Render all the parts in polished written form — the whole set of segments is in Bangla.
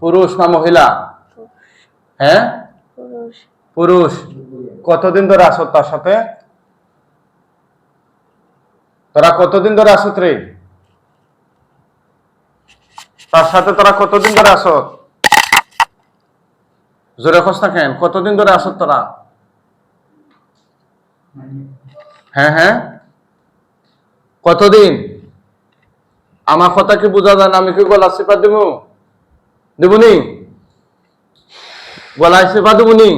পুরুষ না মহিলা? হ্যাঁ পুরুষ। কতদিন ধরে আছো তার সাথে? তোরা কতদিন ধরে আছো রে? তার সাথে তোরা কতদিন ধরে আছো? জোরে খোঁজ না কেন? কতদিন ধরে আছো তোরা? হ্যাঁ হ্যাঁ কতদিন? আমার কথা কি বোঝা যায় না? আমি কি গলা চেপা দেবনি? গলায় চেপা দেবনি?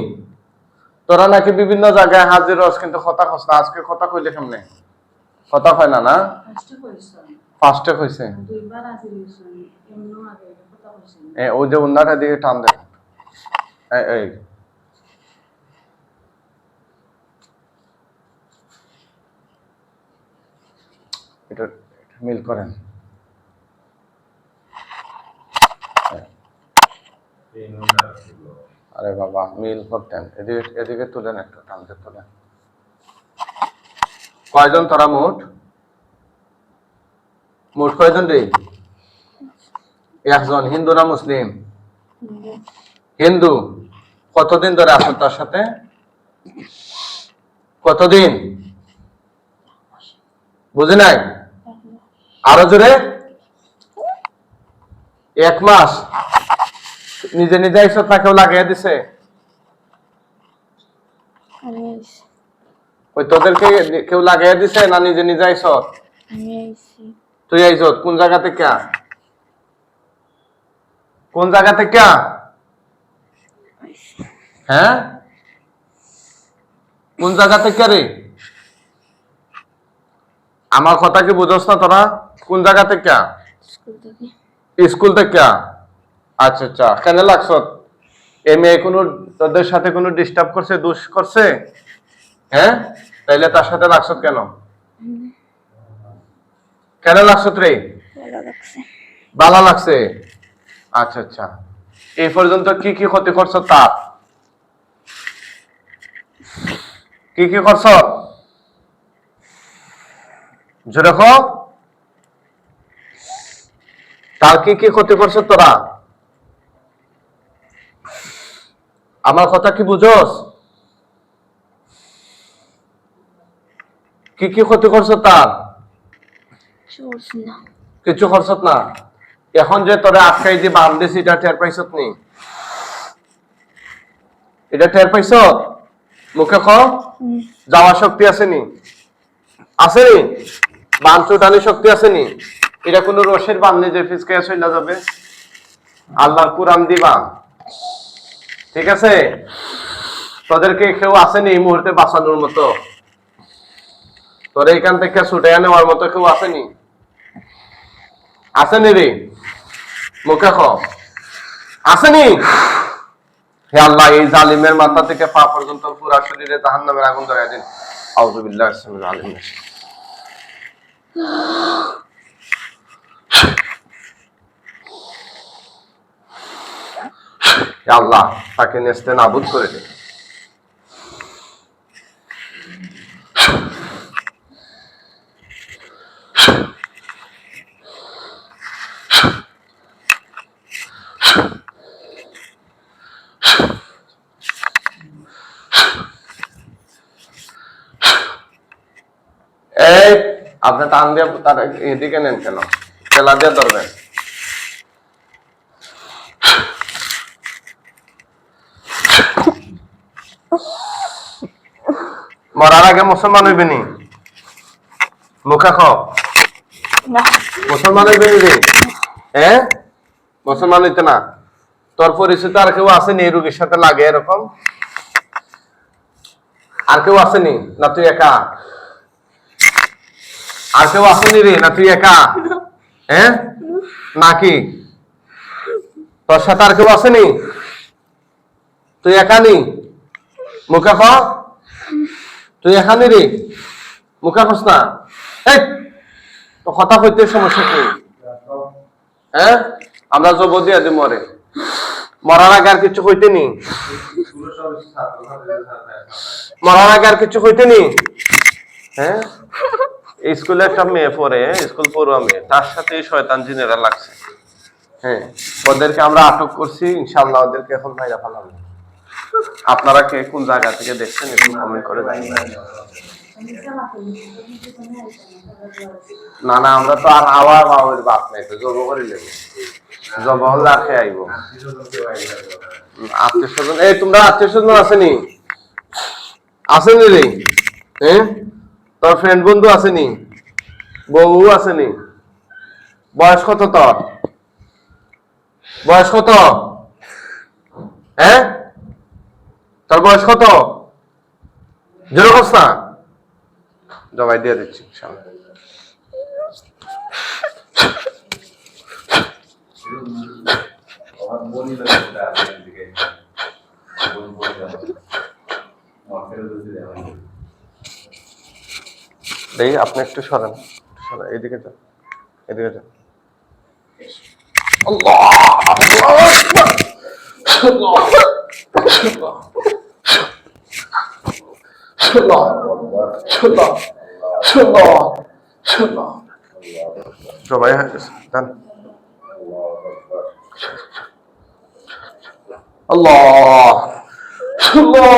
তোরা নাকি বিভিন্ন জায়গায় হাজির হস, কিন্তু কথা কস না। আজকে কথা কইলে কেমনে? কথা হয় না না? ফার্স্টে কইছে। ওই যে উন্নাটা দিয়ে টান দে। এই এটা মিল করেন। আরে বাবা মিল করতেন। এদিকে তুলেন, একটু টানতে তুলেন। কয়জন তোরা মোট? মোট কয়জন রে? একজন। হিন্দু না মুসলিম? হিন্দু। কতদিন ধরে আছো তার সাথে? কতদিন? বুঝি নাই? আরো জোরে। 1 মাস। নিজে নিজে আইসো না কেউ লাগিয়ে দিছে? ওই তোদেরকে কেউ লাগিয়ে দিছে না নিজে নিজে আইস? তুই আইস কোন জায়গা থেকে? কোন জায়গা থেকে? হ্যাঁ কোন জায়গা থেকে রে? আমার কথা কি বুঝছ না তোরা? কোন জায়গা থেকে? স্কুল থেকে। আচ্ছা আচ্ছা। কেন লাগছ? এই মেয়ে কোনো তোদের সাথে কোনো ডিস্টার্ব করছে, দোষ করছে? হ্যাঁ তাইলে তার সাথে লাগছ কেন? কেন লাগছ রে? ভালো লাগছে। আচ্ছা আচ্ছা। এই পর্যন্ত কি কি ক্ষতি করছো তার? কি কি করছ? জোরে কও। তার কি কি ক্ষতি করছো তোরা? আমার কথা কি বুঝোস? কি কি ক্ষতি করছো তার? কিছু করছত না। এখন যে তোরে আটকাই দিয়ে বান্ধেছি, এটা টের পাইছত নি? এটা টের পাইছ? মুখে খ। যাওয়ার শক্তি আসেনি? আসেনি? বান চুটানির শক্তি আসেনি? এটা কোন রসের বান নেই যে ফিসকে চলে যাবে। আল্লাহর কুরআন দিবা। ঠিক আছে? তোদেরকে কেউ আসেনি এই মুহূর্তে বাঁচানোর মতো? তোর এইখান থেকে ছুটে নেওয়ার মতো কেউ আসেনি? আসেনি রে? মুখে খ। আসেনি? হে আল্লাহ, এই জালিমের মাথা থেকে পা পর্যন্ত পুরো শরীরে জাহান্নামের আগুন ধরায় দিন। আউযু বিল্লাহি মিনাশ আলিম। হে আল্লাহ, তাকে নেস্তে নাবুদ করে দিন। এই আপনি টান দিয়ে তার এদিকে নেন কেন? তেলা দিয়ে ধরবেন। মরার আগে মুসলমান হইবে নি? মুখে খ। মুসলমান হইবে নি রে? হ্যাঁ মুসলমান হইতে না? তোর পরিচিত আর কেউ আসেনি এই রোগীর সাথে লাগে এরকম? আর কেউ আসেনি? না তুই একা? আর কেউ আসেনি রে? না তুই একা? হ্যাঁ নাকি তোর সাথে আর কেউ আসেনি? তুই একা নি? মুখে খ। তুই একা নি রে? মুখে খস না। এই তো কথা কইতে সমস্যা কি? হ্যাঁ আমরা জব দিয়া দি মরে। মরার আগে আর কিছু কইতে নি? মরার আগে আর কিছু কইতে নি? হ্যাঁ স্কুলে একটা মেয়ে পড়ে, স্কুল পড়ুয়া মেয়ে, তার সাথে শয়তান জিনেরা লাগছে। হ্যাঁ, ওদেরকে আমরা আটক করছি, ইনশাআল্লাহ ওদেরকে এখন মাইরা ফেলাবো। আপনারা কে কোন জায়গা থেকে দেখছেন একটু কমেন্ট করে জানাবেন। না না, আমরা তো আর আওয়ার বাবার বাপ নাই, তো জব করে নেব, জব হলে রাখে আইব। আত্মীয় স্বজন, এই তোমরা আত্মীয় স্বজন আসেনি? আসেনি রে? হ্যাঁ, তোর ফ্রেন্ড বন্ধু আসেনি? বউ আসেনি? বয়স কত তোর? বয়স কত? হ্যাঁ, তোর বয়স কত? জোর কস না, জবাই দিয়ে দিচ্ছি সামনে। দেখি আপনি একটু সরেন, এদিকে যান, এদিকে যান। সবাই হয়ে গেছে, যান। আল্লাহ আল্লাহ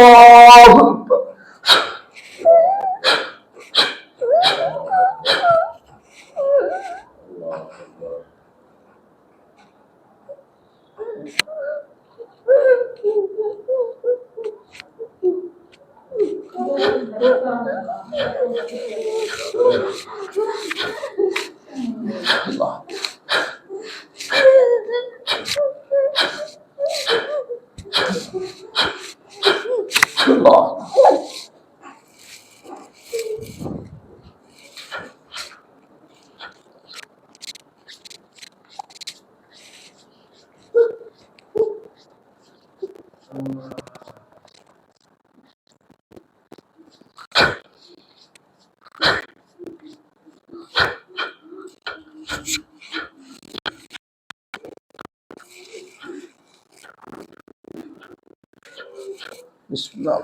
বিসমিল্লাহ।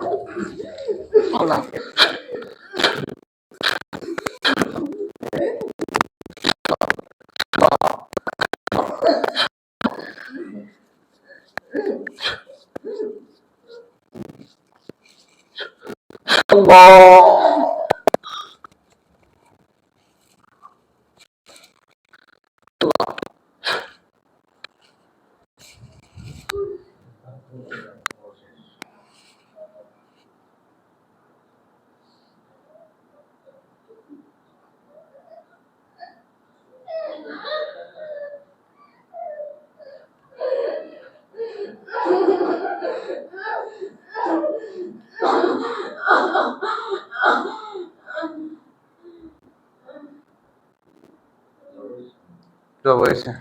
আল্লাহ জব হয়েছে।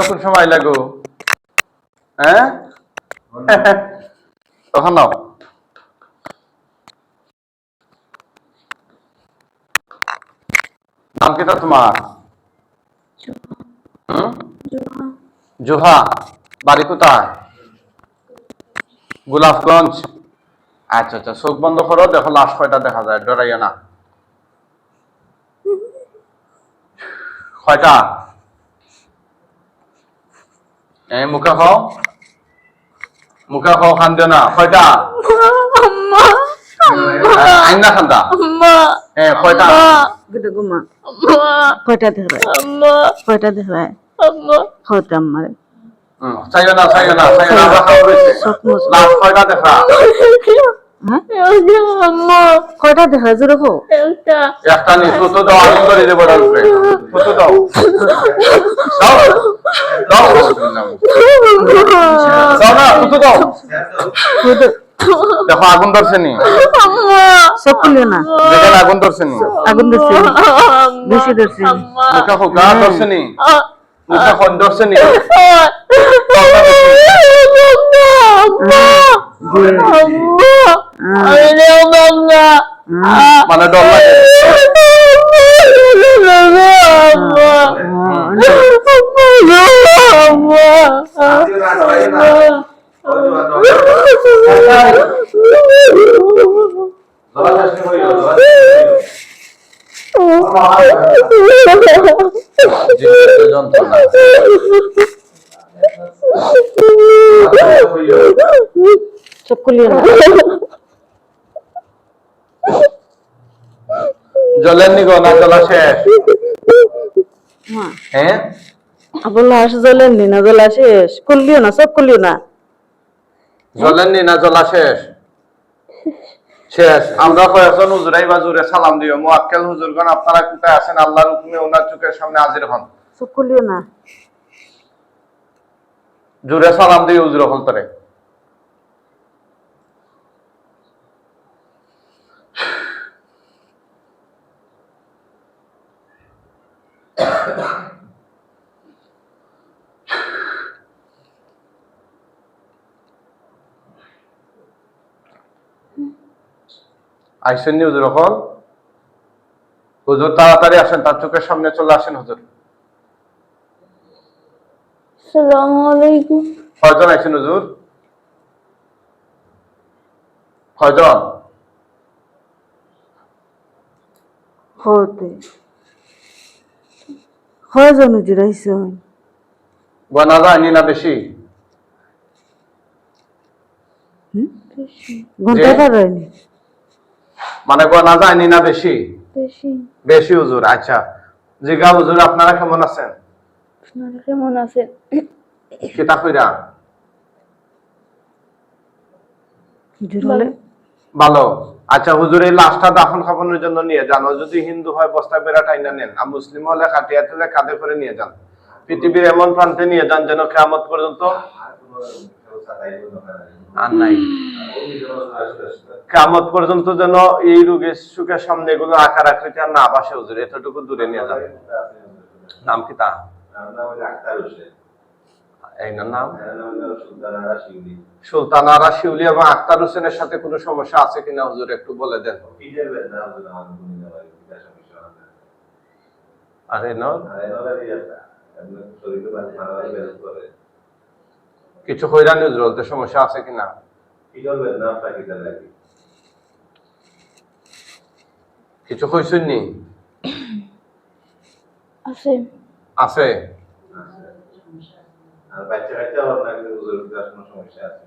কোন সময় লাগো? হ্যাঁ, তখন নাও। নাম কিটা তোমার? জোহা। বাড়ি কোথায়? গোলাপগঞ্জ। আচ্ছা আচ্ছা, চোখ বন্ধ করো, দেখো লাশ কয়টা দেখা যায়, ডরাইয়া না। কয়টা? মুখে খাও, মুখে খাও, খান দিও না। কয়টা? আইনা খান্দা। কয়টা? কয়টা দেখবে? কয়টা দেখবে? হতে আমার চাইও না, চাইও না, চাইও না, খাও বেশি। লাশ কয়টা দেখা? কয়টা দেখা জোরে হো? একটা নি, ফুটো দাও, আমি করে দেবো। ফুটো দাও, দাও দাও দাও না, ফুটো দাও। দেখো আগুন ধরছে নি, সব খুলিও না। দেখেন আগুন ধরছে নি, আগুন ধরছে, বেশি ধরছে। মুখে হোক, ধরছে নি। মুখে ফোন ধরছে নি মানে ডর লাগে যন্ত্রণা চোখ খুলিও না জলের নিগো না জলা শেষ হ্যাঁ লাশ জ্বলেন নি না জ্বলা শেষ খুললিও না চোখ খুলিও না জলের নি না জলা শেষ শেষ আমরা কয়েকজন হুজুরাই বা জুড়ে সালাম দিও মুআক্কেল হুজুরগণ আপনারা কোথায় আছেন আল্লাহর হুকুমে ওনার চোখের সামনে হাজির হন চোখ খুলিও না জুড়ে সালাম দিও হুজুর হল তরে আইসেন নি হুজুর হল হুজুর তাড়াতাড়ি আসেন তার চোখের সামনে চলে আসেন হুজুর আসসালামু আলাইকুম কয়জন আইসেন হুজুর কয়জন হতে কয়জন হুজুর আইছেন গনা যায়নি না বেশি ঘন্টা পারায়নি মানে গনা যায়নি না বেশি বেশি বেশি হুজুর আচ্ছা জিগা হুজুর আপনারা কেমন আছেন আপনারা কেমন আছেন কিতা কইরা হুজুর হলে ভালো আচ্ছা হুজুর এই লাশটা দাফন কাফনের জন্য নিয়ে যান ও যদি হিন্দু হয় বস্তা বেড়া টাইনা নেন আর মুসলিম হলে খাটিয়া তুলে কাঁধে করে নিয়ে যান পৃথিবীর এমন প্রান্তে নিয়ে যান যেন কিয়ামত পর্যন্ত আর নাই কিয়ামত পর্যন্ত যেন এই রোগের সুখের সামনে এগুলো আকার আকৃতি আর না বাসে হুজুর এতটুকু দূরে নিয়ে যান নাম কি তা এই নাম সুলতানারা শিউলি এবং আক্তার হোসেনের সাথে কোনো সমস্যা আছে কিনা হুজুর একটু বলে দেন আরে না কিছু হইরানি হুজুর বলতে সমস্যা আছে কিনা কিছু কইছেন নি আছে আছে আর বাচ্চা কাচ্চা ওর না কিন্তু হুজুর কি কোনো সমস্যা আছে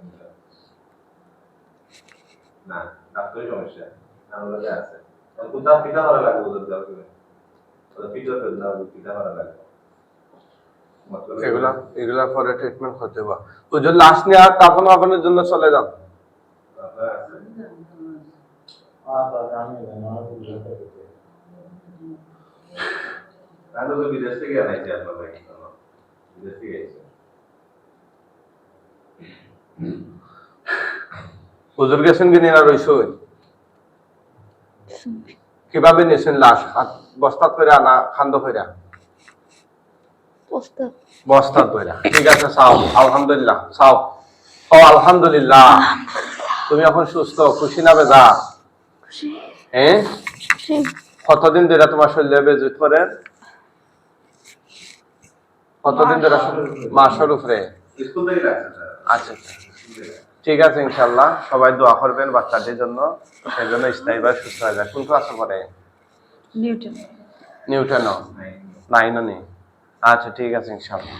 না ডাক্তারের সমস্যা আমাদের আছে কোথা পিতা ভালো লাগে হুজুর দাও করে ওটা পিতা তো দাও পিতা ভালো লাগে এগুলা পরে ট্রিটমেন্ট হতে হবে হুজুর লাশ নিয়ে আর দাফন কাফনের জন্য চলে যান আমি তো বিদেশ থেকে আনাইছি আপনার ভাই বিদেশ থেকে আইছি হুজুর গেছেন কি নিয়ে রইছই কিভাবে নিয়েছেন লাশ বস্তাত করে আনা খান্দ কইরা বস্তাত কইরা ঠিক আছে সাও আলহামদুলিল্লাহ সাও ও আলহামদুলিল্লাহ তুমি এখন সুস্থ খুশি না বেজা খুশি হ্যাঁ খুশি কতদিন ধরে তোমার শরীরে বেজুত করে কতদিন ধরে মাসের উপরে স্কুল থেকে রাখছেন আচ্ছা ঠিক আছে ইনশাআল্লাহ সবাই দোয়া করবেন বাচ্চাটির জন্য সেজন্য স্থায়ীভাবে সুস্থ হয়ে যায় কোন ক্লাসে পড়ে নিউটন নাইন নেই আচ্ছা ঠিক আছে ইনশাআল্লাহ